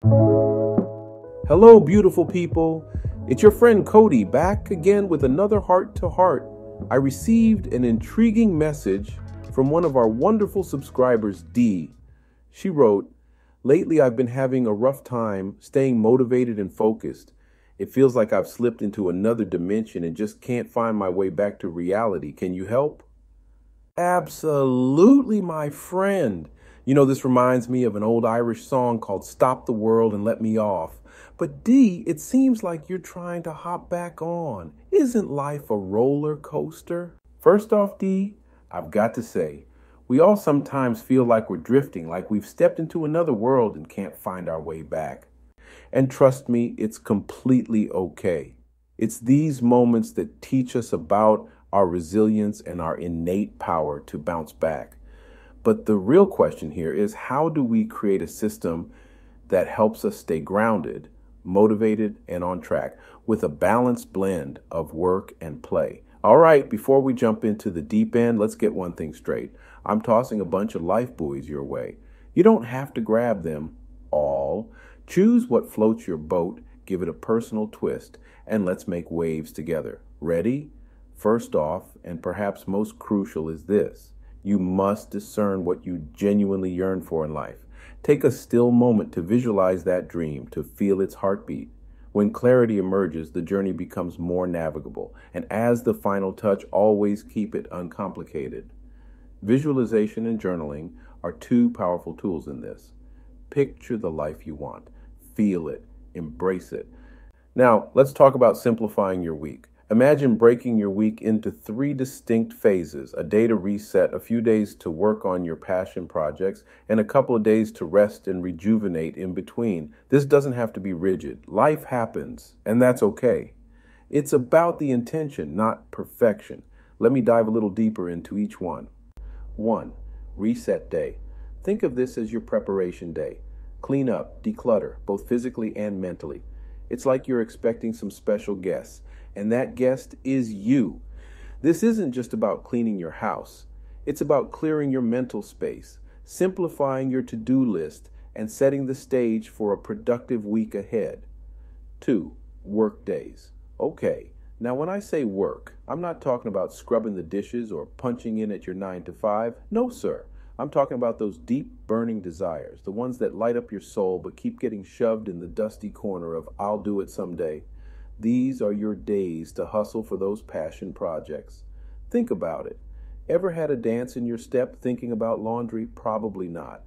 Hello, beautiful people. It's your friend Kody back again with another heart to heart. I received an intriguing message from one of our wonderful subscribers, Dee. She wrote, "Lately I've been having a rough time staying motivated and focused. It feels like I've slipped into another dimension and just can't find my way back to reality. Can you help?" Absolutely, my friend. This reminds me of an old Irish song called Stop the World and Let Me Off. But Dee, it seems like you're trying to hop back on. Isn't life a roller coaster? First off, Dee, I've got to say, we all sometimes feel like we're drifting, like we've stepped into another world and can't find our way back. And trust me, it's completely okay. It's these moments that teach us about our resilience and our innate power to bounce back. But the real question here is, how do we create a system that helps us stay grounded, motivated, and on track with a balanced blend of work and play? All right, before we jump into the deep end, let's get one thing straight. I'm tossing a bunch of life buoys your way. You don't have to grab them all. Choose what floats your boat, give it a personal twist, and let's make waves together. Ready? First off, and perhaps most crucial, is this. You must discern what you genuinely yearn for in life. Take a still moment to visualize that dream, to feel its heartbeat. When clarity emerges, the journey becomes more navigable. And as the final touch, always keep it uncomplicated. Visualization and journaling are two powerful tools in this. Picture the life you want. Feel it. Embrace it. Now, let's talk about simplifying your week. Imagine breaking your week into 3 distinct phases: a day to reset, a few days to work on your passion projects, and a couple of days to rest and rejuvenate in between. This doesn't have to be rigid. Life happens, and that's okay. It's about the intention, not perfection. Let me dive a little deeper into each one. 1. Reset day. Think of this as your preparation day. Clean up, declutter, both physically and mentally. It's like you're expecting some special guests, and that guest is you. This isn't just about cleaning your house. It's about clearing your mental space, simplifying your to-do list, and setting the stage for a productive week ahead. 2. Work days. Okay, now when I say work, I'm not talking about scrubbing the dishes or punching in at your 9 to 5. No, sir. I'm talking about those deep burning desires, the ones that light up your soul but keep getting shoved in the dusty corner of "I'll do it someday." These are your days to hustle for those passion projects. Think about it. Ever had a dance in your step thinking about laundry? Probably not.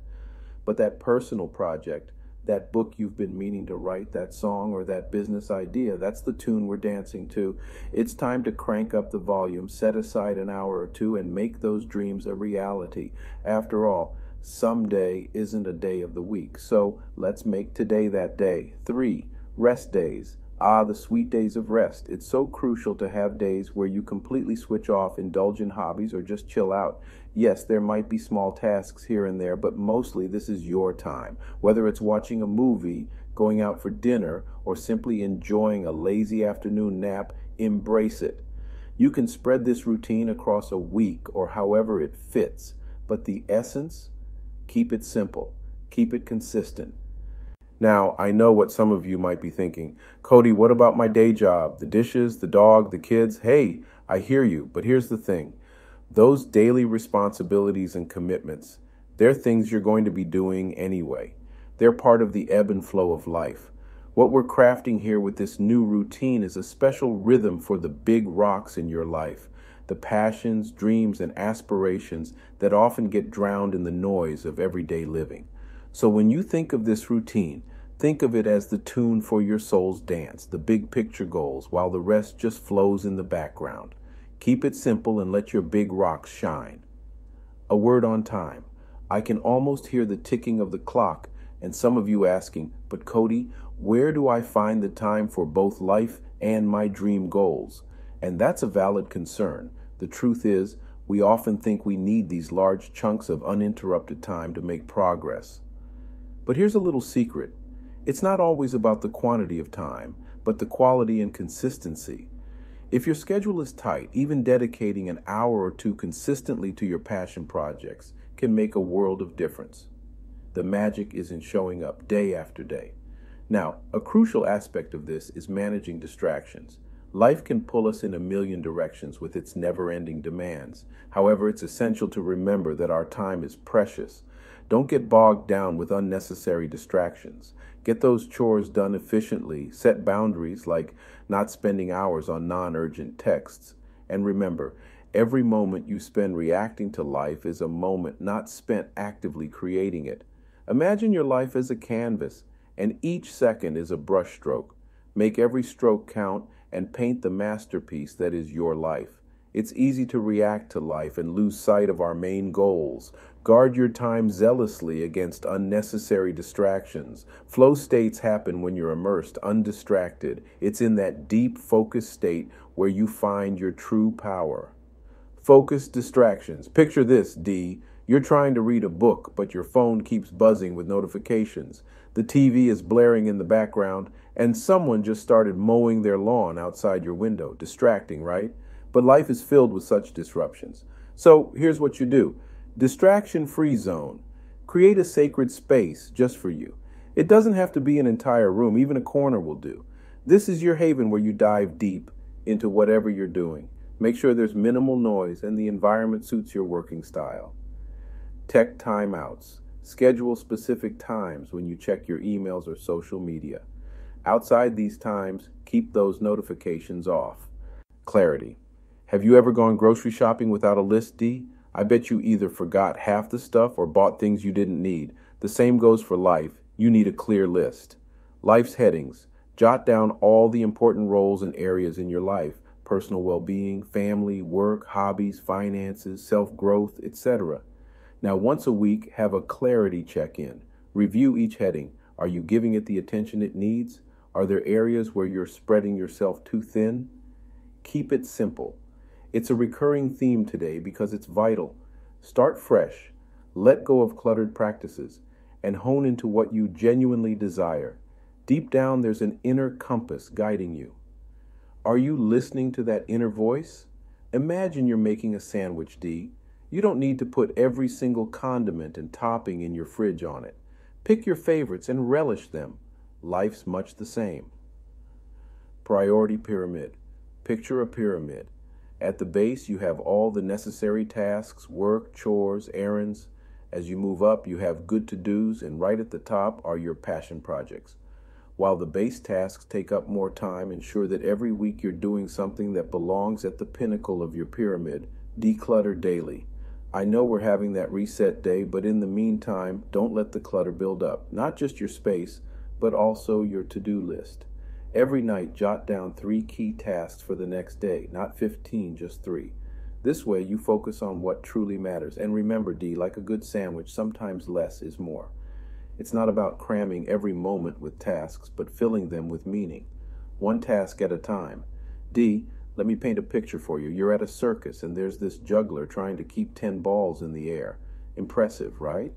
But that personal project, that book you've been meaning to write, that song or that business idea, that's the tune we're dancing to. It's time to crank up the volume, set aside an hour or two, and make those dreams a reality. After all, someday isn't a day of the week, so let's make today that day. 3. Rest days. The sweet days of rest. It's so crucial to have days where you completely switch off, indulge in hobbies, or just chill out. Yes, there might be small tasks here and there, but mostly this is your time. Whether it's watching a movie, going out for dinner, or simply enjoying a lazy afternoon nap, embrace it. You can spread this routine across a week or however it fits, but the essence, keep it simple, keep it consistent. Now, I know what some of you might be thinking. "Kody, what about my day job? The dishes, the dog, the kids?" Hey, I hear you, but here's the thing. Those daily responsibilities and commitments, they're things you're going to be doing anyway. They're part of the ebb and flow of life. What we're crafting here with this new routine is a special rhythm for the big rocks in your life, the passions, dreams, and aspirations that often get drowned in the noise of everyday living. So when you think of this routine, think of it as the tune for your soul's dance, the big picture goals, while the rest just flows in the background. Keep it simple and let your big rocks shine. A word on time. I can almost hear the ticking of the clock, and some of you asking, "But Kody, where do I find the time for both life and my dream goals?" And that's a valid concern. The truth is, we often think we need these large chunks of uninterrupted time to make progress. But here's a little secret. It's not always about the quantity of time, but the quality and consistency. If your schedule is tight, even dedicating an hour or two consistently to your passion projects can make a world of difference. The magic is in showing up day after day. Now, a crucial aspect of this is managing distractions. Life can pull us in a million directions with its never-ending demands. However, it's essential to remember that our time is precious. Don't get bogged down with unnecessary distractions. Get those chores done efficiently. Set boundaries like not spending hours on non-urgent texts. And remember, every moment you spend reacting to life is a moment not spent actively creating it. Imagine your life as a canvas, and each second is a brushstroke. Make every stroke count and paint the masterpiece that is your life. It's easy to react to life and lose sight of our main goals. Guard your time zealously against unnecessary distractions. Flow states happen when you're immersed, undistracted. It's in that deep, focused state where you find your true power. Focused distractions. Picture this, D. You're trying to read a book, but your phone keeps buzzing with notifications. The TV is blaring in the background, and someone just started mowing their lawn outside your window. Distracting, right? But life is filled with such disruptions. So here's what you do. Distraction-free zone. Create a sacred space just for you. It doesn't have to be an entire room. Even a corner will do. This is your haven where you dive deep into whatever you're doing. Make sure there's minimal noise and the environment suits your working style. Tech timeouts. Schedule specific times when you check your emails or social media. Outside these times, keep those notifications off. Clarity. Have you ever gone grocery shopping without a list, D? I bet you either forgot half the stuff or bought things you didn't need. The same goes for life. You need a clear list. Life's headings. Jot down all the important roles and areas in your life. Personal well-being, family, work, hobbies, finances, self-growth, etc. Now, once a week, have a clarity check-in. Review each heading. Are you giving it the attention it needs? Are there areas where you're spreading yourself too thin? Keep it simple. It's a recurring theme today because it's vital. Start fresh. Let go of cluttered practices and hone into what you genuinely desire. Deep down, there's an inner compass guiding you. Are you listening to that inner voice? Imagine you're making a sandwich, D. You don't need to put every single condiment and topping in your fridge on it. Pick your favorites and relish them. Life's much the same. Priority pyramid. Picture a pyramid. At the base, you have all the necessary tasks, work, chores, errands. As you move up, you have good to-dos, and right at the top are your passion projects. While the base tasks take up more time, ensure that every week you're doing something that belongs at the pinnacle of your pyramid. Declutter daily. I know we're having that reset day, but in the meantime, don't let the clutter build up. Not just your space, but also your to-do list. Every night, jot down 3 key tasks for the next day, not 15, just 3. This way, you focus on what truly matters. And remember, D, like a good sandwich, sometimes less is more. It's not about cramming every moment with tasks, but filling them with meaning. One task at a time. D, let me paint a picture for you. You're at a circus, and there's this juggler trying to keep 10 balls in the air. Impressive, right?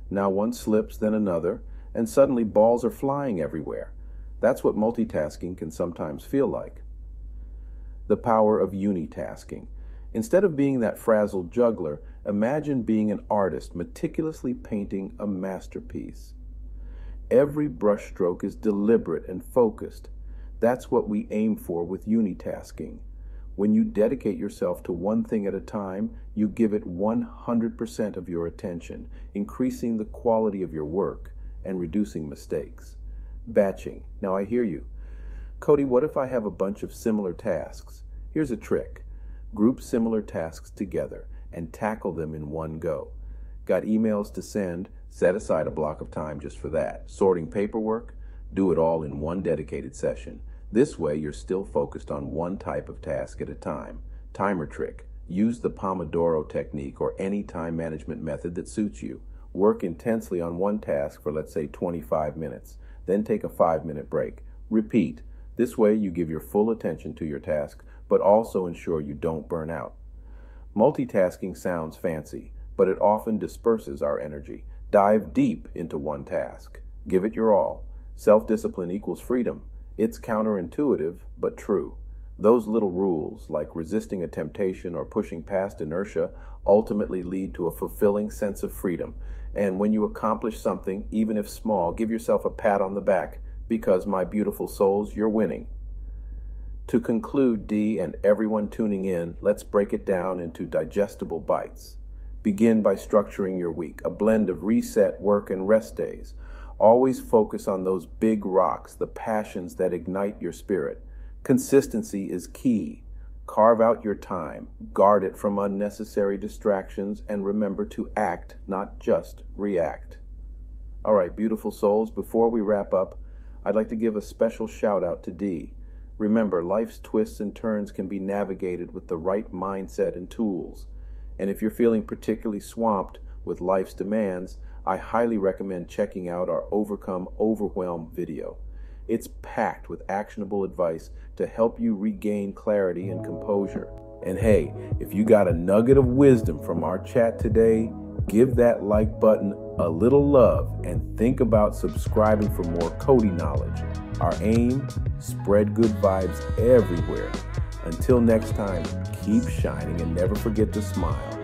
Now one slips, then another, and suddenly balls are flying everywhere. That's what multitasking can sometimes feel like. The power of unitasking. Instead of being that frazzled juggler, imagine being an artist meticulously painting a masterpiece. Every brushstroke is deliberate and focused. That's what we aim for with unitasking. When you dedicate yourself to one thing at a time, you give it 100% of your attention, increasing the quality of your work and reducing mistakes. Batching. Now I hear you. Kody, what if I have a bunch of similar tasks? Here's a trick. Group similar tasks together and tackle them in one go. Got emails to send? Set aside a block of time just for that. Sorting paperwork? Do it all in one dedicated session. This way, you're still focused on one type of task at a time. Timer trick. Use the Pomodoro technique or any time management method that suits you. Work intensely on one task for, let's say, 25 minutes. Then take a 5-minute break. Repeat. This way, you give your full attention to your task, but also ensure you don't burn out. Multitasking sounds fancy, but it often disperses our energy. Dive deep into one task. Give it your all. Self-discipline equals freedom. It's counterintuitive, but true. Those little rules, like resisting a temptation or pushing past inertia, ultimately lead to a fulfilling sense of freedom. And when you accomplish something, even if small, give yourself a pat on the back, because, my beautiful souls, you're winning. To conclude, Dee and everyone tuning in, let's break it down into digestible bites. Begin by structuring your week, a blend of reset, work, and rest days. Always focus on those big rocks, the passions that ignite your spirit. Consistency is key. Carve out your time, guard it from unnecessary distractions, and remember to act, not just react. All right, beautiful souls, before we wrap up, I'd like to give a special shout out to Dee. Remember, life's twists and turns can be navigated with the right mindset and tools. And if you're feeling particularly swamped with life's demands, I highly recommend checking out our Overcome Overwhelm video. It's packed with actionable advice to help you regain clarity and composure. And hey, if you got a nugget of wisdom from our chat today, give that like button a little love and think about subscribing for more Kody knowledge. Our aim, spread good vibes everywhere. Until next time, keep shining and never forget to smile.